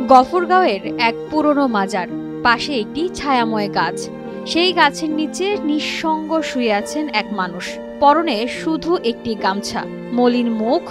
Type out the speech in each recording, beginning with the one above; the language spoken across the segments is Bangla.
গফরগাঁওয়ের এক পুরনো মাজার, পাশে একটি ছায়াময় গাছ। সেই গাছের নিচে নিঃসঙ্গ শুয়ে আছেন এক মানুষ, পরনে শুধু একটি গামছা, মলিন মুখ,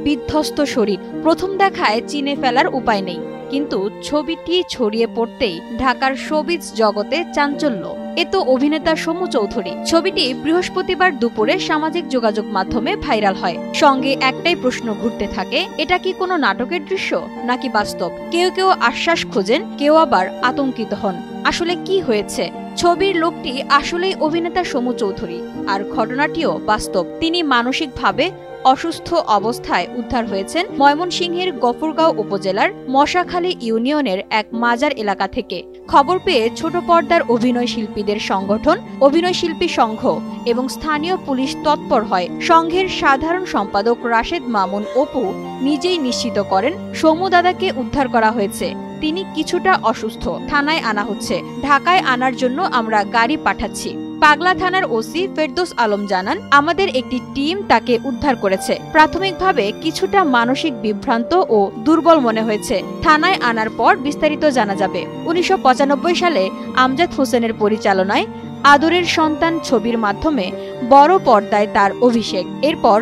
বিধ্বস্ত শরীর। প্রথম দেখায় চিনে ফেলার উপায় নেই, কিন্তু ছবিটি ছড়িয়ে পড়তেই ঢাকার শোবিজ জগতে চাঞ্চল্য। এ তো অভিনেতা সমু চৌধুরী। ছবিটি বৃহস্পতিবার দুপুরে সামাজিক যোগাযোগ মাধ্যমে ভাইরাল হয়। সঙ্গে একটাই প্রশ্ন ঘুরতে থাকে, এটা কি কোনো নাটকের দৃশ্য নাকি বাস্তব? কেউ কেউ আশ্বাস খোঁজেন, কেউ আবার আতঙ্কিত হন। আসলে কি হয়েছে? ছবির লোকটি আসলেই অভিনেতা সমু চৌধুরী, আর ঘটনাটিও বাস্তব। তিনি মানসিকভাবে অসুস্থ অবস্থায় উদ্ধার হয়েছেন ময়মনসিংহের গফরগাঁও উপজেলার মশাখালী ইউনিয়নের এক মাজার এলাকা থেকে। খবর পেয়ে ছোট পর্দার অভিনয় শিল্পীদের সংগঠন অভিনয় শিল্পী সংঘ এবং স্থানীয় পুলিশ তৎপর হয়। সংঘের সাধারণ সম্পাদক রাশেদ মামুন অপু নিজেই নিশ্চিত করেন, সমু দাদাকে উদ্ধার করা হয়েছে। তিনি কিছুটা অসুস্থ, থানায় আনা হচ্ছে। ঢাকায় আনার জন্য আমরা গাড়ি পাঠাচ্ছি। পাগলা থানার ওসি ফেরদৌস আলম জানান, আমাদের একটি টিম তাকে উদ্ধার করেছে। প্রাথমিকভাবে কিছুটা মানসিক বিভ্রান্ত ও দুর্বল মনে হয়েছে। থানায় আনার পর বিস্তারিত জানা যাবে। 1995 সালে আমজাদ হোসেনের পরিচালনায় আদরের সন্তান ছবির মাধ্যমে বড় পর্দায় তার অভিষেক। এরপর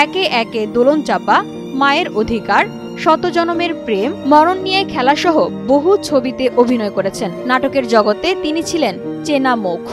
একে একে দোলন চাপা, মায়ের অধিকার, শতজনমের প্রেম, মরণ নিয়ে খেলাসহ বহু ছবিতে অভিনয় করেছেন। নাটকের জগতে তিনি ছিলেন চেনা মুখ।